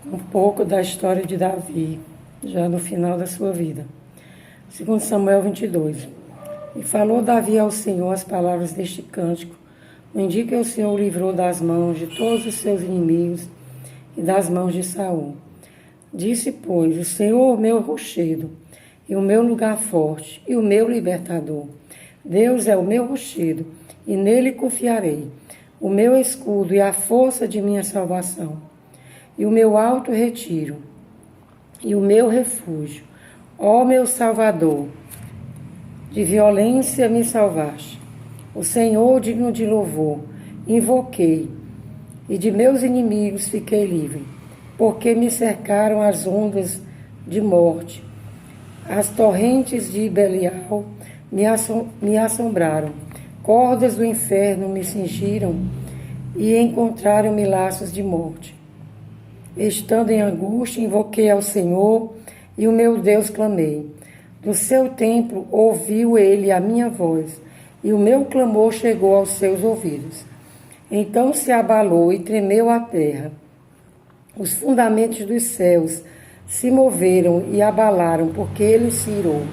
um pouco da história de Davi, já no final da sua vida. Segundo Samuel 22. E falou Davi ao Senhor as palavras deste cântico, no dia que o Senhor o livrou das mãos de todos os seus inimigos e das mãos de Saul. Disse, pois, o Senhor meu rochedo, e o meu lugar forte, e o meu libertador. Deus é o meu rochedo, e nele confiarei, o meu escudo e a força de minha salvação, e o meu alto retiro, e o meu refúgio. Ó meu Salvador, de violência me salvaste. O Senhor digno de louvor, invoquei, e de meus inimigos fiquei livre, porque me cercaram as ondas de morte. As torrentes de Belial me assombraram, cordas do inferno me cingiram e encontraram-me laços de morte. Estando em angústia, invoquei ao Senhor e o meu Deus clamei. Do seu templo ouviu ele a minha voz, e o meu clamor chegou aos seus ouvidos. Então se abalou e tremeu a terra. Os fundamentos dos céus se moveram e abalaram, porque ele se irou.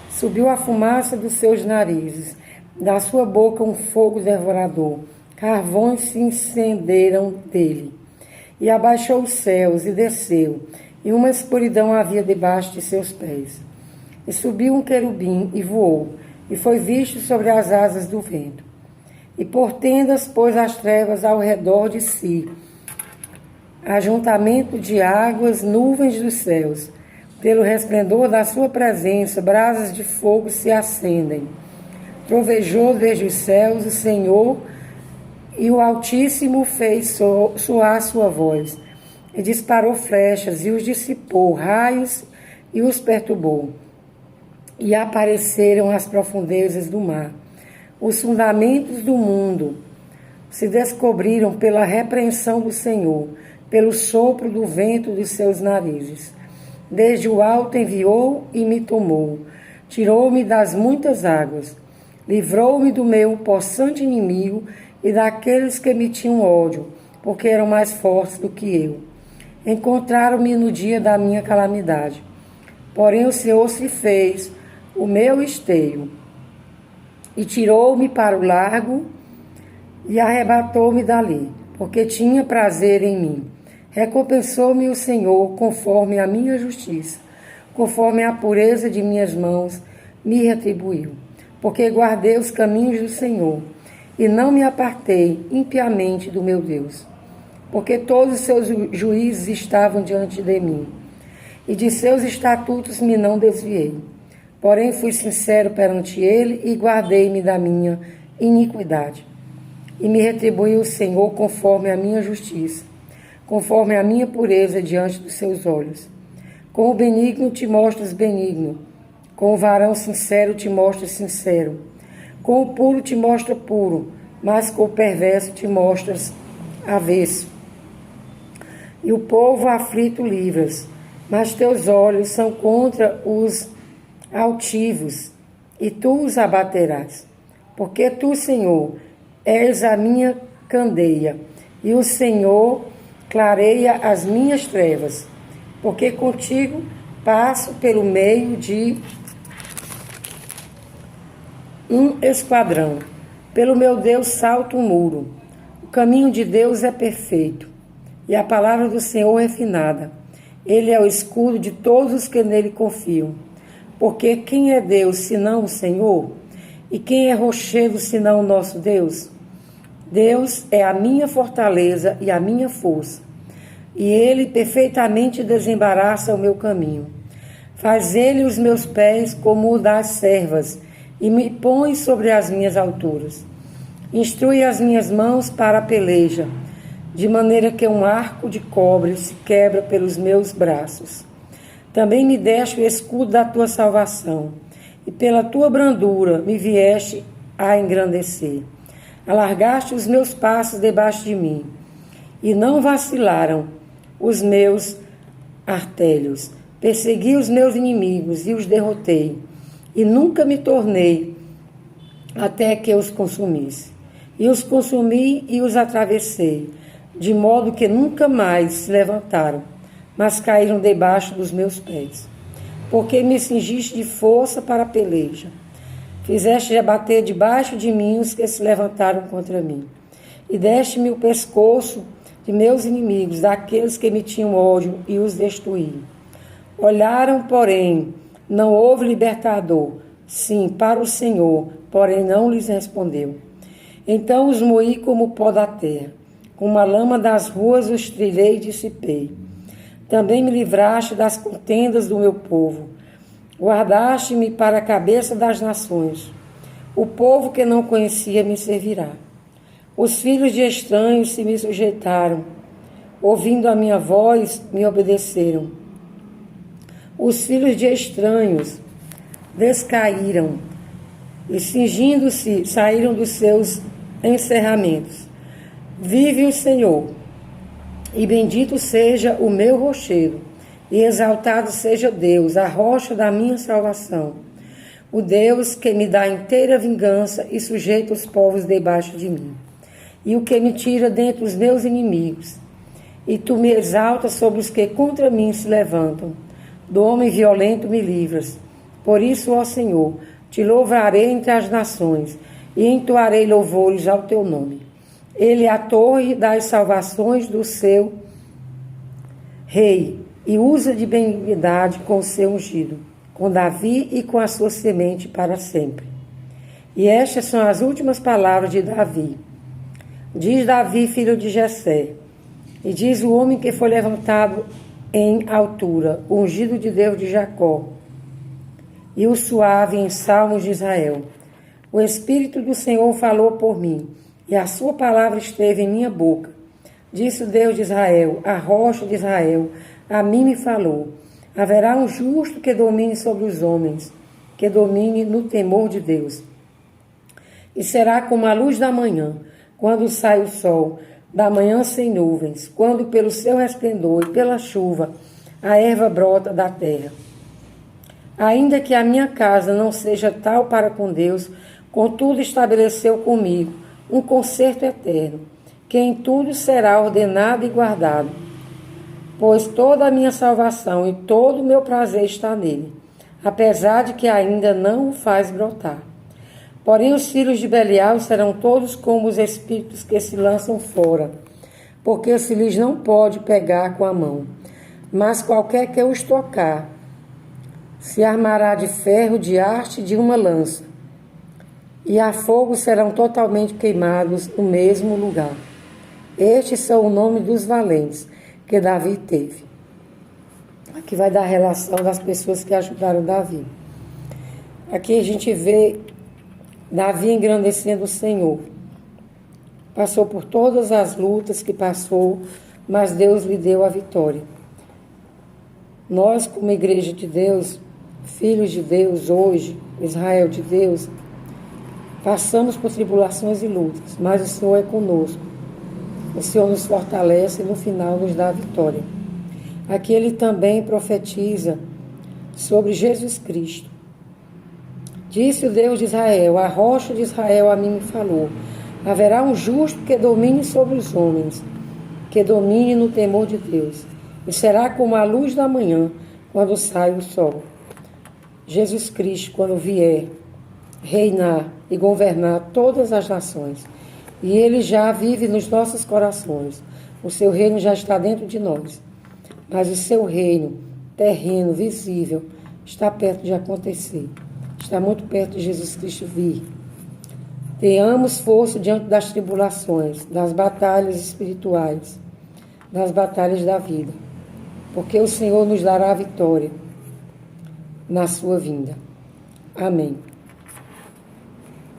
Subiu a fumaça dos seus narizes, da sua boca um fogo devorador. Carvões se incenderam dele. E abaixou os céus e desceu, e uma escuridão havia debaixo de seus pés. E subiu um querubim e voou, e foi visto sobre as asas do vento. E por tendas pôs as trevas ao redor de si, ajuntamento de águas, nuvens dos céus. Pelo resplendor da sua presença, brasas de fogo se acendem. Trovejou desde os céus o Senhor, e o Altíssimo fez soar sua voz. E disparou flechas, e os dissipou, raios, e os perturbou. E apareceram as profundezas do mar. Os fundamentos do mundo se descobriram pela repreensão do Senhor, pelo sopro do vento dos seus narizes. Desde o alto enviou e me tomou. Tirou-me das muitas águas. Livrou-me do meu possante inimigo e daqueles que me tinham ódio, porque eram mais fortes do que eu. Encontraram-me no dia da minha calamidade. Porém o Senhor se fez o meu esteio e tirou-me para o largo e arrebatou-me dali, porque tinha prazer em mim. Recompensou-me o Senhor conforme a minha justiça, conforme a pureza de minhas mãos me retribuiu. Porque guardei os caminhos do Senhor e não me apartei impiamente do meu Deus. Porque todos os seus juízes estavam diante de mim, e de seus estatutos me não desviei. Porém fui sincero perante ele e guardei-me da minha iniquidade. E me retribuiu o Senhor conforme a minha justiça, conforme a minha pureza diante dos seus olhos. Com o benigno te mostras benigno, com o varão sincero te mostras sincero, com o puro te mostra puro, mas com o perverso te mostras avesso. E o povo aflito livras, mas teus olhos são contra os altivos, e tu os abaterás. Porque tu, Senhor, és a minha candeia, e o Senhor clareia as minhas trevas, porque contigo passo pelo meio de um esquadrão. Pelo meu Deus salto um muro. O caminho de Deus é perfeito, e a palavra do Senhor é refinada. Ele é o escudo de todos os que nele confiam. Porque quem é Deus senão o Senhor? E quem é rochedo senão o nosso Deus? Deus é a minha fortaleza e a minha força, e ele perfeitamente desembaraça o meu caminho. Faz ele os meus pés como o das servas, e me põe sobre as minhas alturas. Instrui as minhas mãos para a peleja, de maneira que um arco de cobre se quebra pelos meus braços. Também me deste o escudo da tua salvação, e pela tua brandura me vieste a engrandecer. Alargaste os meus passos debaixo de mim, e não vacilaram os meus artelhos. Persegui os meus inimigos e os derrotei, e nunca me tornei até que os consumisse. E os consumi e os atravessei, de modo que nunca mais se levantaram. mas caíram debaixo dos meus pés. Porque me cingiste de força para a peleja. Fizeste abater debaixo de mim os que se levantaram contra mim. E deste-me o pescoço de meus inimigos, daqueles que me tinham ódio, e os destruí. Olharam, porém, não houve libertador. Sim, para o Senhor, porém não lhes respondeu. Então os moí como pó da terra. Com uma lama das ruas os trilhei e dissipei. Também me livraste das contendas do meu povo. Guardaste-me para a cabeça das nações. O povo que não conhecia me servirá. Os filhos de estranhos se me sujeitaram. Ouvindo a minha voz, me obedeceram. Os filhos de estranhos descaíram e, cingindo-se, saíram dos seus encerramentos. Vive o Senhor, e bendito seja o meu rochedo, e exaltado seja Deus, a rocha da minha salvação, o Deus que me dá inteira vingança e sujeita os povos debaixo de mim, e o que me tira dentre os meus inimigos. E tu me exaltas sobre os que contra mim se levantam. Do homem violento me livras. Por isso, ó Senhor, te louvarei entre as nações, e entoarei louvores ao teu nome. Ele é a torre das salvações do seu rei, e usa de benignidade com o seu ungido, com Davi e com a sua semente para sempre. E estas são as últimas palavras de Davi. Diz Davi, filho de Jessé, e diz o homem que foi levantado em altura, o ungido de Deus de Jacó, e o suave em salmos de Israel. O Espírito do Senhor falou por mim, e a sua palavra esteve em minha boca. Disse o Deus de Israel, a rocha de Israel, a mim me falou. Haverá um justo que domine sobre os homens, que domine no temor de Deus. E será como a luz da manhã, quando sai o sol, da manhã sem nuvens, quando pelo seu resplendor e pela chuva a erva brota da terra. Ainda que a minha casa não seja tal para com Deus, contudo estabeleceu comigo um concerto eterno, que em tudo será ordenado e guardado. Pois toda a minha salvação e todo o meu prazer está nele, apesar de que ainda não o faz brotar. Porém os filhos de Belial serão todos como os espíritos que se lançam fora, porque se lhes não pode pegar com a mão. Mas qualquer que os tocar, se armará de ferro de haste de uma lança, e a fogo serão totalmente queimados no mesmo lugar. Estes são o nome dos valentes que Davi teve. Aqui vai dar a relação das pessoas que ajudaram Davi. Aqui a gente vê Davi engrandecendo o Senhor. Passou por todas as lutas que passou, mas Deus lhe deu a vitória. Nós, como igreja de Deus, filhos de Deus hoje, Israel de Deus, passamos por tribulações e lutas, mas o Senhor é conosco. O Senhor nos fortalece e no final nos dá a vitória. Aqui ele também profetiza sobre Jesus Cristo. Disse o Deus de Israel, a rocha de Israel a mim me falou. Haverá um justo que domine sobre os homens, que domine no temor de Deus. E será como a luz da manhã, quando sai o sol. Jesus Cristo, quando vier reinar e governar todas as nações. E ele já vive nos nossos corações. O seu reino já está dentro de nós. Mas o seu reino terreno, visível, está perto de acontecer. Está muito perto de Jesus Cristo vir. Tenhamos força diante das tribulações, das batalhas espirituais, das batalhas da vida. Porque o Senhor nos dará a vitória na sua vinda. Amém.